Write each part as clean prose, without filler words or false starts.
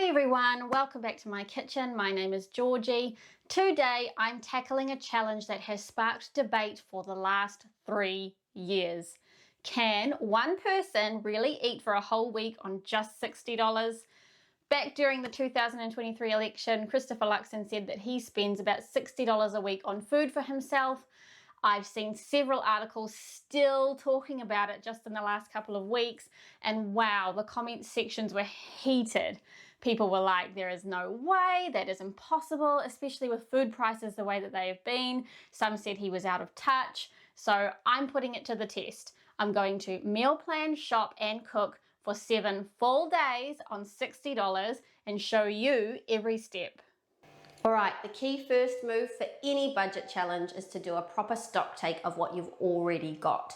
Hey everyone, welcome back to my kitchen. My name is Georgie. Today I'm tackling a challenge that has sparked debate for the last 3 years. Can one person really eat for a whole week on just $60? Back during the 2023 election, Christopher Luxon said that he spends about $60 a week on food for himself. I've seen several articles still talking about it just in the last couple of weeks, and wow, the comment sections were heated. People were like, there is no way, that is impossible, especially with food prices the way that they have been. Some said he was out of touch. So I'm putting it to the test. I'm going to meal plan, shop and cook for 7 full days on $60 and show you every step. Alright, the key first move for any budget challenge is to do a proper stock take of what you've already got.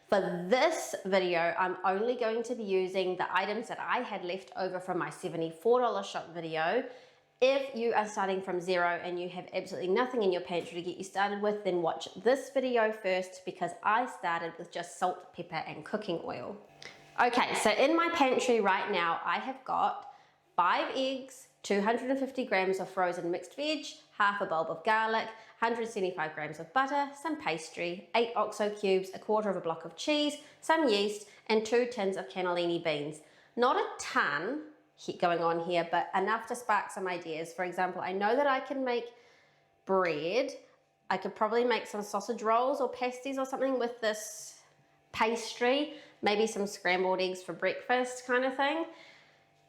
For this video, I'm only going to be using the items that I had left over from my $74 shop video. If you are starting from zero and you have absolutely nothing in your pantry to get you started with, then watch this video first because I started with just salt, pepper and cooking oil. Okay, so in my pantry right now, I have got 5 eggs, 250 grams of frozen mixed veg, half a bulb of garlic, 175 grams of butter, some pastry, 8 OXO cubes, a quarter of a block of cheese, some yeast, and 2 tins of cannellini beans. Not a ton going on here, but enough to spark some ideas. For example, I know that I can make bread. I could probably make some sausage rolls or pasties or something with this pastry, maybe some scrambled eggs for breakfast kind of thing.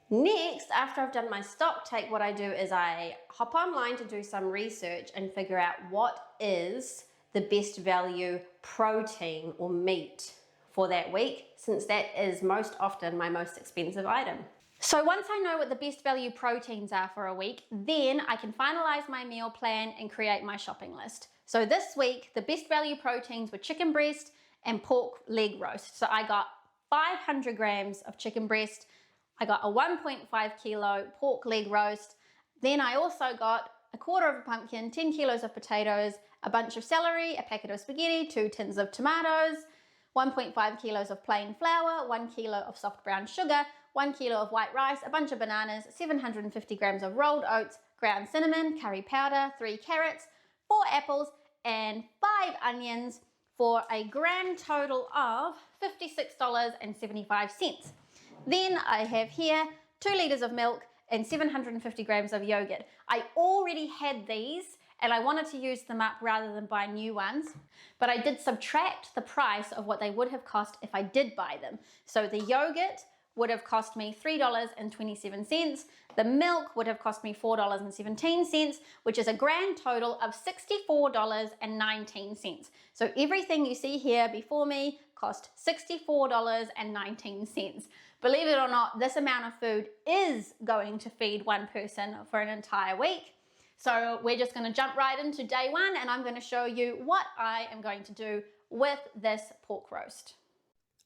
Next, after I've done my stock take, what I do is I hop online to do some research and figure out what is the best value protein or meat for that week, since that is most often my most expensive item. So once I know what the best value proteins are for a week, then I can finalize my meal plan and create my shopping list. So this week, the best value proteins were chicken breast and pork leg roast. So I got 500 grams of chicken breast, I got a 1.5 kilo pork leg roast. Then I also got a quarter of a pumpkin, 10 kilos of potatoes, a bunch of celery, a packet of spaghetti, 2 tins of tomatoes, 1.5 kilos of plain flour, 1 kilo of soft brown sugar, 1 kilo of white rice, a bunch of bananas, 750 grams of rolled oats, ground cinnamon, curry powder, 3 carrots, 4 apples, and 5 onions for a grand total of $56.75. Then I have here 2 litres of milk and 750 grams of yogurt. I already had these and I wanted to use them up rather than buy new ones, but I did subtract the price of what they would have cost if I did buy them. So the yogurt would have cost me $3.27. The milk would have cost me $4.17, which is a grand total of $64.19. So everything you see here before me cost $64.19. Believe it or not, this amount of food is going to feed one person for an entire week. So we're just going to jump right into day one and I'm going to show you what I am going to do with this pork roast.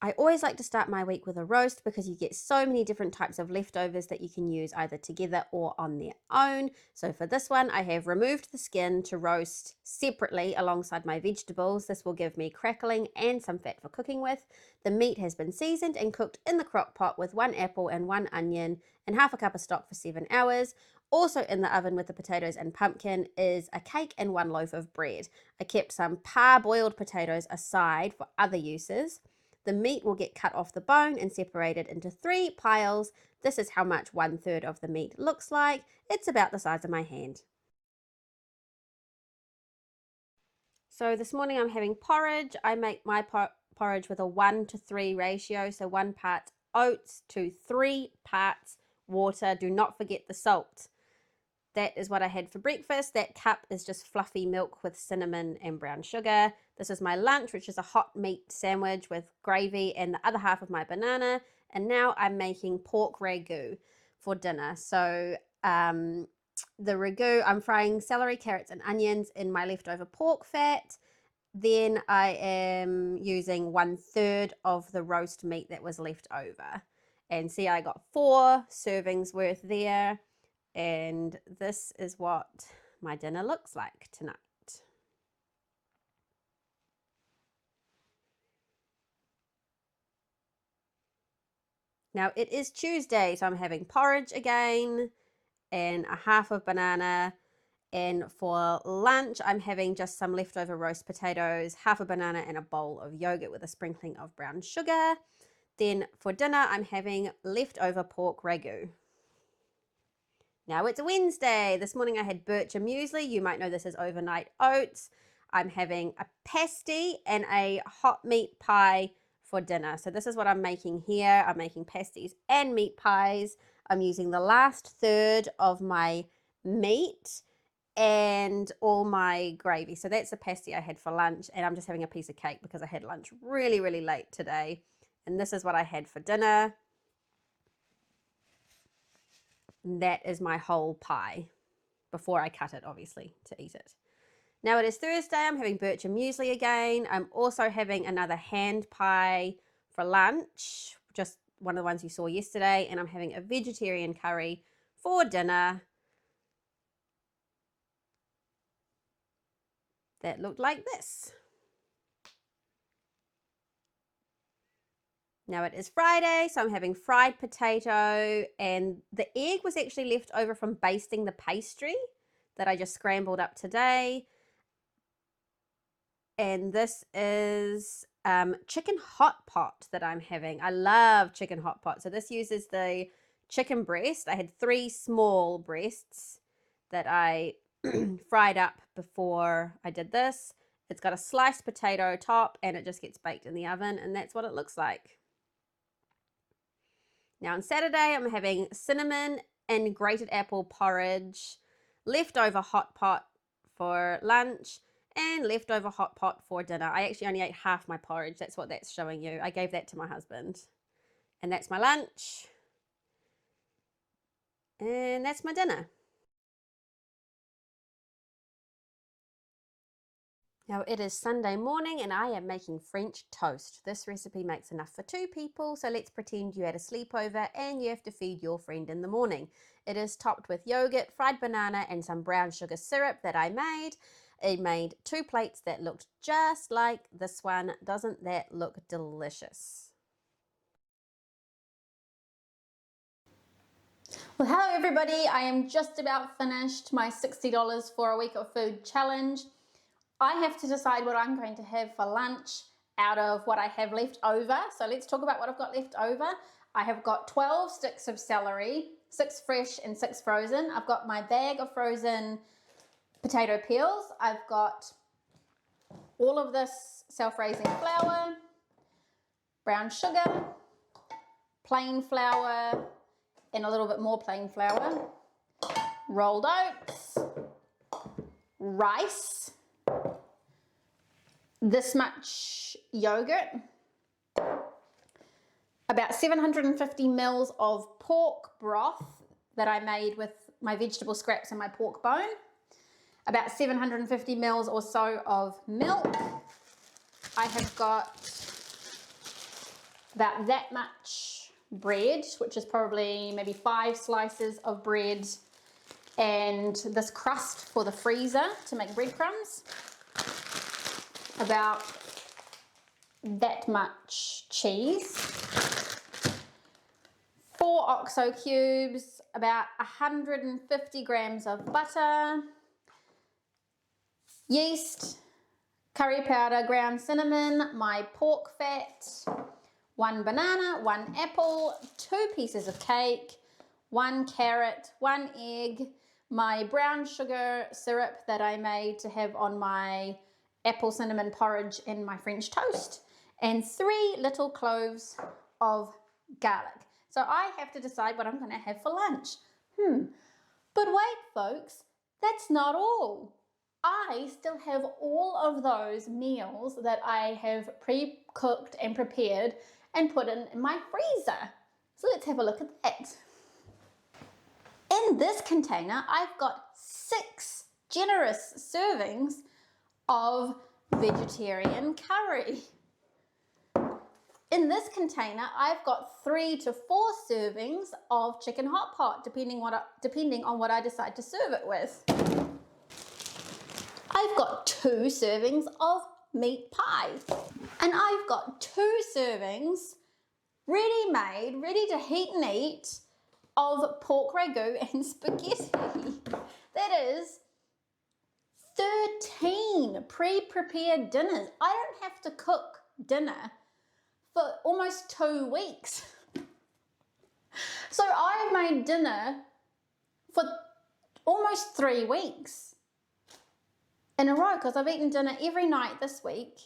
I always like to start my week with a roast because you get so many different types of leftovers that you can use either together or on their own. So for this one, I have removed the skin to roast separately alongside my vegetables. This will give me crackling and some fat for cooking with. The meat has been seasoned and cooked in the crock pot with 1 apple and 1 onion and half a cup of stock for 7 hours. Also in the oven with the potatoes and pumpkin is a cake and 1 loaf of bread. I kept some parboiled potatoes aside for other uses. The meat will get cut off the bone and separated into 3 piles. This is how much 1/3 of the meat looks like. It's about the size of my hand. So this morning I'm having porridge. I make my porridge with a 1:3 ratio. So 1 part oats to 3 parts water. Do not forget the salt. That is what I had for breakfast. That cup is just fluffy milk with cinnamon and brown sugar. This is my lunch, which is a hot meat sandwich with gravy and the other half of my banana. And now I'm making pork ragu for dinner. So the ragu, I'm frying celery, carrots and onions in my leftover pork fat. Then I am using 1/3 of the roast meat that was left over. And see, I got 4 servings worth there. And this is what my dinner looks like tonight. Now it is Tuesday, so I'm having porridge again and a half of banana. And for lunch, I'm having just some leftover roast potatoes, half a banana, and a bowl of yogurt with a sprinkling of brown sugar. Then for dinner, I'm having leftover pork ragu. Now it's Wednesday. This morning I had bircher muesli. You might know this as overnight oats. I'm having a pasty and a hot meat pie for dinner. So this is what I'm making here. I'm making pasties and meat pies. I'm using the last third of my meat and all my gravy. So that's the pasty I had for lunch, and I'm just having a piece of cake because I had lunch really, really late today. And this is what I had for dinner. And that is my whole pie before I cut it, obviously, to eat it. Now it is Thursday. I'm having bircher muesli again. I'm also having another hand pie for lunch, just one of the ones you saw yesterday, and I'm having a vegetarian curry for dinner. That looked like this. Now it is Friday, so I'm having fried potato, and the egg was actually left over from basting the pastry that I just scrambled up today. And this is chicken hot pot that I'm having. I love chicken hot pot. So this uses the chicken breast. I had 3 small breasts that I fried up before I did this. It's got a sliced potato top and it just gets baked in the oven, and that's what it looks like. Now on Saturday, I'm having cinnamon and grated apple porridge, leftover hot pot for lunch, and leftover hot pot for dinner. I actually only ate half my porridge. That's what that's showing you. I gave that to my husband. And that's my lunch. And that's my dinner. Now it is Sunday morning and I am making French toast. This recipe makes enough for 2 people, so let's pretend you had a sleepover and you have to feed your friend in the morning. It is topped with yogurt, fried banana, and some brown sugar syrup that I made. I made 2 plates that looked just like this one. Doesn't that look delicious? Well, hello everybody. I am just about finished my $60 for a week of food challenge. I have to decide what I'm going to have for lunch out of what I have left over. So let's talk about what I've got left over. I have got 12 sticks of celery, 6 fresh and 6 frozen. I've got my bag of frozen potato peels. I've got all of this self-raising flour, brown sugar, plain flour, and a little bit more plain flour, rolled oats, rice, this much yogurt, about 750 mils of pork broth that I made with my vegetable scraps and my pork bone, about 750 mils or so of milk. I have got about that much bread, which is probably maybe 5 slices of bread, and this crust for the freezer to make breadcrumbs. About that much cheese, 4 OXO cubes, about 150 grams of butter, yeast, curry powder, ground cinnamon, my pork fat, 1 banana, 1 apple, 2 pieces of cake, 1 carrot, 1 egg, my brown sugar syrup that I made to have on my apple cinnamon porridge and my French toast, and 3 little cloves of garlic. So I have to decide what I'm going to have for lunch. But wait folks, that's not all. I still have all of those meals that I have pre-cooked and prepared and put in my freezer. So let's have a look at that. In this container, I've got 6 generous servings of vegetarian curry. In this container, I've got 3 to 4 servings of chicken hot pot, depending on what I decide to serve it with. I've got 2 servings of meat pie, and I've got 2 servings ready-made, ready to heat and eat of pork ragu and spaghetti. That is 13 pre-prepared dinners. I don't have to cook dinner for almost 2 weeks. So I've made dinner for almost 3 weeks in a row because I've eaten dinner every night this week.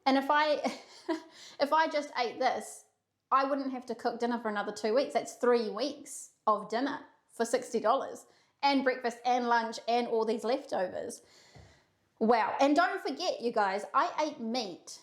And if I if I just ate this, I wouldn't have to cook dinner for another 2 weeks. That's 3 weeks of dinner for $60 and breakfast and lunch and all these leftovers. Wow. And don't forget, you guys, I ate meat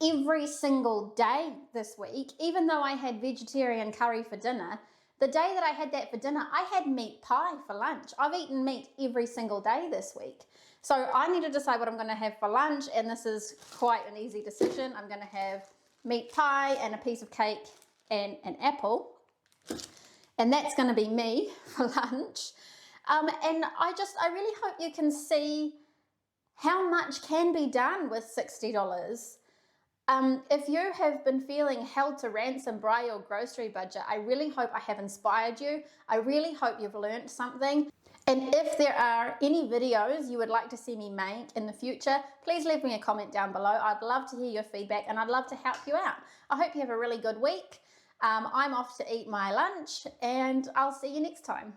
every single day this week. Even though I had vegetarian curry for dinner, the day that I had that for dinner, I had meat pie for lunch. I've eaten meat every single day this week. So I need to decide what I'm going to have for lunch, and this is quite an easy decision. I'm going to have meat pie and a piece of cake and an apple, and that's going to be me for lunch. And I really hope you can see how much can be done with $60. If you have been feeling held to ransom by your grocery budget, I really hope I have inspired you. I really hope you've learned something. And if there are any videos you would like to see me make in the future, please leave me a comment down below. I'd love to hear your feedback and I'd love to help you out. I hope you have a really good week. I'm off to eat my lunch and I'll see you next time.